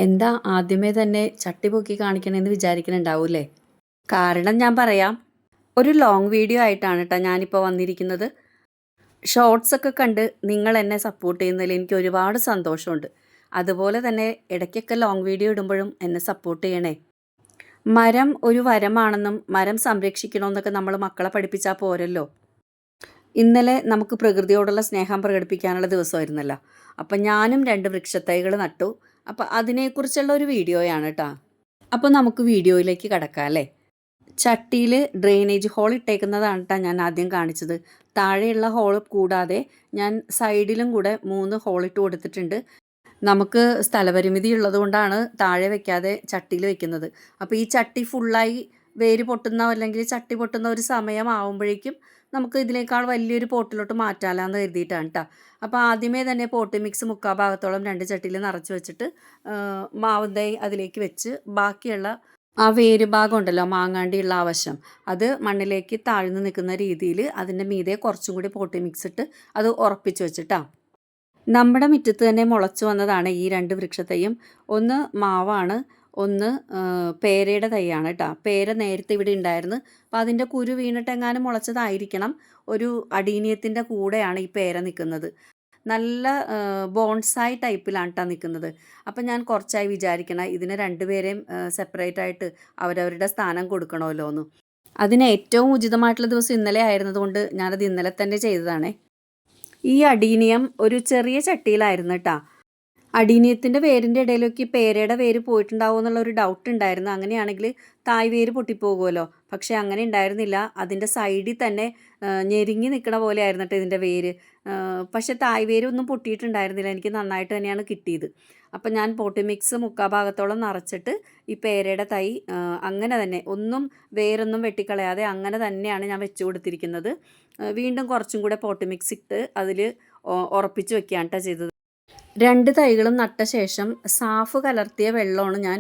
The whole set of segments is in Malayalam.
എന്താ ആദ്യമേ തന്നെ ചട്ടി പൊക്കി കാണിക്കണമെന്ന് വിചാരിക്കുന്നുണ്ടാവൂലേ? കാരണം ഞാൻ പറയാം. ഒരു ലോങ് വീഡിയോ ആയിട്ടാണ് കേട്ടോ ഞാനിപ്പോൾ വന്നിരിക്കുന്നത്. ഷോർട്സ് ഒക്കെ കണ്ട് നിങ്ങൾ എന്നെ സപ്പോർട്ട് ചെയ്യുന്നതിൽ എനിക്ക് ഒരുപാട് സന്തോഷമുണ്ട്. അതുപോലെ തന്നെ ഇടയ്ക്കൊക്കെ ലോങ് വീഡിയോ ഇടുമ്പോഴും എന്നെ സപ്പോർട്ട് ചെയ്യണേ. മരം ഒരു വരമാണെന്നും മരം സംരക്ഷിക്കണമെന്നൊക്കെ നമ്മൾ മക്കളെ പഠിപ്പിച്ചാൽ പോരല്ലോ. ഇന്നലെ നമുക്ക് പ്രകൃതിയോടുള്ള സ്നേഹം പ്രകടിപ്പിക്കാനുള്ള ദിവസമായിരുന്നല്ലോ. അപ്പം ഞാനും 2 വൃക്ഷത്തൈകൾ നട്ടു. അപ്പോൾ അതിനെക്കുറിച്ചുള്ള ഒരു വീഡിയോയാണ് കേട്ടോ. അപ്പോൾ നമുക്ക് വീഡിയോയിലേക്ക് കടക്കാം അല്ലേ. ചട്ടിയിൽ ഡ്രെയിനേജ് ഹോൾ ഇട്ടേക്കുന്നതാണ് കേട്ടോ ഞാൻ ആദ്യം കാണിച്ചത്. താഴെയുള്ള ഹോൾ കൂടാതെ ഞാൻ സൈഡിലും കൂടെ 3 ഹോൾ ഇട്ട് കൊടുത്തിട്ടുണ്ട്. നമുക്ക് സ്ഥലപരിമിതി ഉള്ളതുകൊണ്ടാണ് താഴെ വെക്കാതെ ചട്ടിയിൽ വെക്കുന്നത്. അപ്പോൾ ഈ ചട്ടി ഫുള്ളായി വേര് പൊട്ടുന്ന അല്ലെങ്കിൽ ചട്ടി പൊട്ടുന്ന ഒരു സമയമാവുമ്പോഴേക്കും നമുക്ക് ഇതിനേക്കാൾ വലിയൊരു പോട്ടിലോട്ട് മാറ്റാലാന്ന് കരുതിയിട്ടാണ് കേട്ടോ. അപ്പോൾ ആദ്യമേ തന്നെ പോട്ടി മിക്സ് 3/4 ഭാഗത്തോളം 2 ചട്ടിയിൽ നിറച്ച് വെച്ചിട്ട് മാവും തൈ അതിലേക്ക് വെച്ച് ബാക്കിയുള്ള ആ വേര് ഭാഗം ഉണ്ടല്ലോ, മാങ്ങാണ്ടിയുള്ള ആവശ്യം അത് മണ്ണിലേക്ക് താഴ്ന്നു നിൽക്കുന്ന രീതിയിൽ അതിൻ്റെ മീതെ കുറച്ചും കൂടി പോട്ടി മിക്സ് ഇട്ട് അത് ഉറപ്പിച്ച് വെച്ചിട്ടാണ്. നമ്മുടെ മുറ്റത്ത് തന്നെ മുളച്ചു വന്നതാണ് ഈ 2 വൃക്ഷത്തൈയും. ഒന്ന് മാവാണ്, ഒന്ന് പേരയുടെ തൈയാണ് കേട്ടോ. പേര നേരത്തെ ഇവിടെ ഉണ്ടായിരുന്നു. അപ്പോൾ അതിൻ്റെ കുരു വീണിട്ടെങ്ങാനും മുളച്ചതായിരിക്കണം. ഒരു അടീനിയത്തിൻ്റെ കൂടെയാണ് ഈ പേര നിൽക്കുന്നത്. നല്ല ബോൺസായി ടൈപ്പിലാണ് കേട്ടോ നിൽക്കുന്നത്. അപ്പം ഞാൻ കുറച്ചായി വിചാരിക്കണം ഇതിനെ 2 പേരെയും സെപ്പറേറ്റ് ആയിട്ട് അവരവരുടെ സ്ഥാനം കൊടുക്കണമല്ലോ എന്ന്. അതിന് ഏറ്റവും ഉചിതമായിട്ടുള്ള ദിവസം ഇന്നലെ ആയിരുന്നതുകൊണ്ട് ഞാനത് ഇന്നലെ തന്നെ ചെയ്തതാണേ. ഈ അടീനിയം ഒരു ചെറിയ ചട്ടിയിലായിരുന്നു കേട്ടോ. അടീനിയത്തിൻ്റെ വേരിൻ്റെ ഇടയിലേക്ക് പേരയുടെ വേര് പോയിട്ടുണ്ടാവുമോ എന്നുള്ളൊരു ഡൗട്ട് ഉണ്ടായിരുന്നു. അങ്ങനെയാണെങ്കിൽ തായ് വേര് പൊട്ടിപ്പോകുമല്ലോ. പക്ഷേ അങ്ങനെ ഉണ്ടായിരുന്നില്ല. അതിൻ്റെ സൈഡിൽ തന്നെ ഞെരുങ്ങി നിൽക്കണ പോലെ ആയിരുന്നു കേട്ടോ ഇതിൻ്റെ വേര്. പക്ഷേ തായ് വേരൊന്നും പൊട്ടിയിട്ടുണ്ടായിരുന്നില്ല. എനിക്ക് നന്നായിട്ട് തന്നെയാണ് കിട്ടിയത്. അപ്പം ഞാൻ പോട്ടി മിക്സ് 3/4 ഭാഗത്തോളം നിറച്ചിട്ട് ഈ പേരയുടെ തൈ അങ്ങനെ തന്നെ ഒന്നും വേരൊന്നും വെട്ടിക്കളയാതെ അങ്ങനെ തന്നെയാണ് ഞാൻ വെച്ച് കൊടുത്തിരിക്കുന്നത്. വീണ്ടും കുറച്ചും കൂടെ പോട്ടി മിക്സ് ഇട്ട് അതിൽ ഉറപ്പിച്ച് വെക്കുകയാണ് കേട്ടോ ചെയ്തത്. 2 തൈകളും നട്ട ശേഷം സാഫ് കലർത്തിയ വെള്ളമാണ് ഞാൻ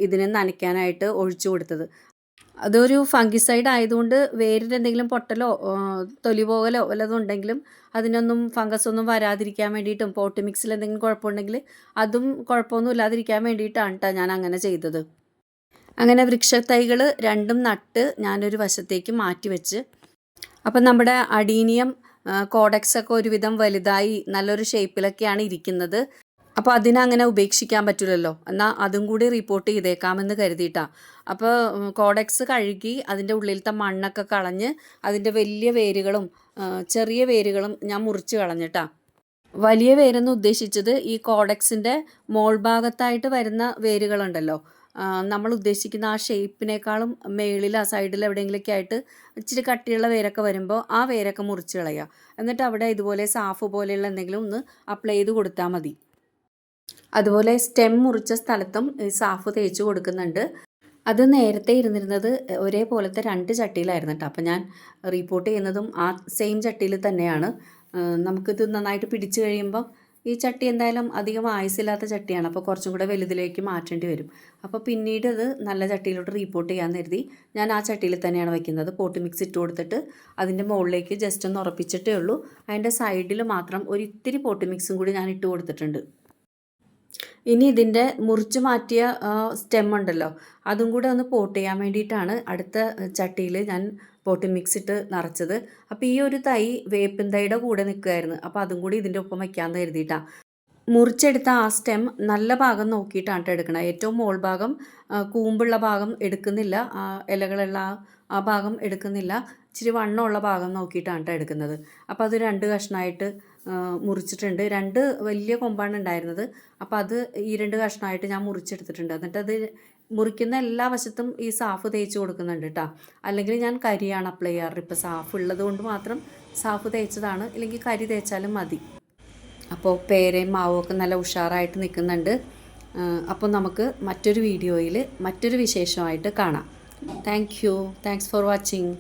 ഇതിനെ നനയ്ക്കാനായിട്ട് ഒഴിച്ചു കൊടുത്തത്. അതൊരു ഫംഗിസൈഡ് ആയതുകൊണ്ട് വേരിൽ എന്തെങ്കിലും പൊട്ടലോ തൊലി പോകലോ വല്ലതും ഉണ്ടെങ്കിലും അതിനൊന്നും ഫംഗസൊന്നും വരാതിരിക്കാൻ വേണ്ടിയിട്ടും പോട്ടി മിക്സിൽ എന്തെങ്കിലും കുഴപ്പമുണ്ടെങ്കിൽ അതും കുഴപ്പമൊന്നും ഇല്ലാതിരിക്കാൻ വേണ്ടിയിട്ടാണ് കേട്ടോ ഞാൻ അങ്ങനെ ചെയ്തത്. അങ്ങനെ വൃക്ഷത്തൈകൾ 2ഉം നട്ട് ഞാനൊരു വശത്തേക്ക് മാറ്റി വെച്ച്. അപ്പം നമ്മുടെ അടീനിയം കോഡക്സൊക്കെ ഒരുവിധം വലുതായി നല്ലൊരു ഷേപ്പിലൊക്കെയാണ് ഇരിക്കുന്നത്. അപ്പോൾ അതിനങ്ങനെ ഉപേക്ഷിക്കാൻ പറ്റില്ലല്ലോ. എന്നാൽ അതും കൂടി റിപ്പോർട്ട് ചെയ്തേക്കാമെന്ന് കരുതിയിട്ടാണ്. അപ്പോൾ കോഡക്സ് കഴുകി അതിൻ്റെ ഉള്ളിലത്തെ മണ്ണൊക്കെ കളഞ്ഞ് അതിൻ്റെ വലിയ വേരുകളും ചെറിയ വേരുകളും ഞാൻ മുറിച്ച് കളഞ്ഞിട്ടാണ്. വലിയ വേരെന്ന് ഉദ്ദേശിച്ചത് ഈ കോഡക്സിൻ്റെ മോൾ ഭാഗത്തായിട്ട് വരുന്ന വേരുകളുണ്ടല്ലോ, നമ്മൾ ഉദ്ദേശിക്കുന്ന ആ ഷേപ്പിനേക്കാളും മേളിൽ ആ സൈഡിൽ എവിടെയെങ്കിലുമൊക്കെ ആയിട്ട് ഇച്ചിരി കട്ടിയുള്ള വേരൊക്കെ വരുമ്പോൾ ആ വേരൊക്കെ മുറിച്ച് കളയുക. എന്നിട്ട് അവിടെ ഇതുപോലെ സാഫ് പോലെയുള്ള എന്തെങ്കിലും ഒന്ന് അപ്ലൈ ചെയ്ത് കൊടുത്താൽ മതി. അതുപോലെ സ്റ്റെം മുറിച്ച സ്ഥലത്തും സാഫ് തേച്ച് കൊടുക്കുന്നുണ്ട്. അത് നേരത്തെ ഇരുന്നിരുന്നത് ഒരേപോലത്തെ 2 ചട്ടിയിലായിരുന്നു കേട്ടോ. അപ്പം ഞാൻ റിപ്പോർട്ട് ചെയ്യുന്നതും ആ സെയിം ചട്ടിയിൽ തന്നെയാണ്. നമുക്കിത് നന്നായിട്ട് പിടിച്ചു കഴിയുമ്പം ഈ ചട്ടി എന്തായാലും അധികം ആയുസില്ലാത്ത ചട്ടിയാണ്. അപ്പോൾ കുറച്ചും കൂടെ വലുതിലേക്ക് മാറ്റേണ്ടി വരും. അപ്പോൾ പിന്നീട് അത് നല്ല ചട്ടിയിലോട്ട് റിപ്പോർട്ട് ചെയ്യാമെന്ന് കരുതി ഞാൻ ആ ചട്ടിയിൽ തന്നെയാണ് വയ്ക്കുന്നത്. പോട്ടി മിക്സ് ഇട്ട് കൊടുത്തിട്ട് അതിൻ്റെ മുകളിലേക്ക് ജസ്റ്റ് ഒന്ന് ഉറപ്പിച്ചിട്ടേ ഉള്ളൂ. അതിൻ്റെ സൈഡിൽ മാത്രം ഒരു ഇത്തിരി പോട്ടി മിക്സും കൂടി ഞാൻ ഇട്ട് കൊടുത്തിട്ടുണ്ട്. ഇനി ഇതിൻ്റെ മുറിച്ച് മാറ്റിയ സ്റ്റെം ഉണ്ടല്ലോ, അതും കൂടെ ഒന്ന് പോട്ട് ചെയ്യാൻ വേണ്ടിയിട്ടാണ് അടുത്ത ചട്ടിയിൽ ഞാൻ പോട്ടി മിക്സ് ഇട്ട് നിറച്ചത്. അപ്പോൾ ഈ ഒരു തൈ വേപ്പിൻ തൈയുടെ കൂടെ നിൽക്കുമായിരുന്നു. അപ്പോൾ അതും കൂടി ഇതിൻ്റെ ഒപ്പം വയ്ക്കാമെന്ന് കരുതിയിട്ടാണ്. മുറിച്ചെടുത്ത ആ സ്റ്റെം നല്ല ഭാഗം നോക്കിയിട്ടാണ് കേട്ടോ എടുക്കണം. ഏറ്റവും മോൾ ഭാഗം കൂമ്പുള്ള ഭാഗം എടുക്കുന്നില്ല, ഇലകളുള്ള ആ ഭാഗം എടുക്കുന്നില്ല. ഇച്ചിരി വണ്ണമുള്ള ഭാഗം നോക്കിയിട്ടാണ് കേട്ടോ എടുക്കുന്നത്. അപ്പോൾ അത് 2 കഷ്ണമായിട്ട് മുറിച്ചിട്ടുണ്ട്. 2 വലിയ കൊമ്പാണ് ഉണ്ടായിരുന്നത്. അപ്പോൾ അത് ഈ 2 കഷ്ണമായിട്ട് ഞാൻ മുറിച്ചെടുത്തിട്ടുണ്ട്. എന്നിട്ടത് മുറിക്കുന്ന എല്ലാ വശത്തും ഈ സാഫ് തേച്ച് കൊടുക്കുന്നുണ്ട് കേട്ടോ. അല്ലെങ്കിൽ ഞാൻ കരിയാണ് അപ്ലൈ ചെയ്യാറ്. ഇപ്പോൾ സാഫ് ഉള്ളത് കൊണ്ട് മാത്രം സാഫ് തേച്ചതാണ്, ഇല്ലെങ്കിൽ കരി തേച്ചാലും മതി. അപ്പോൾ പേരയും മാവും ഒക്കെ നല്ല ഉഷാറായിട്ട് നിൽക്കുന്നുണ്ട്. അപ്പോൾ നമുക്ക് മറ്റൊരു വീഡിയോയിൽ മറ്റൊരു വിശേഷമായിട്ട് കാണാം. Thanks for watching.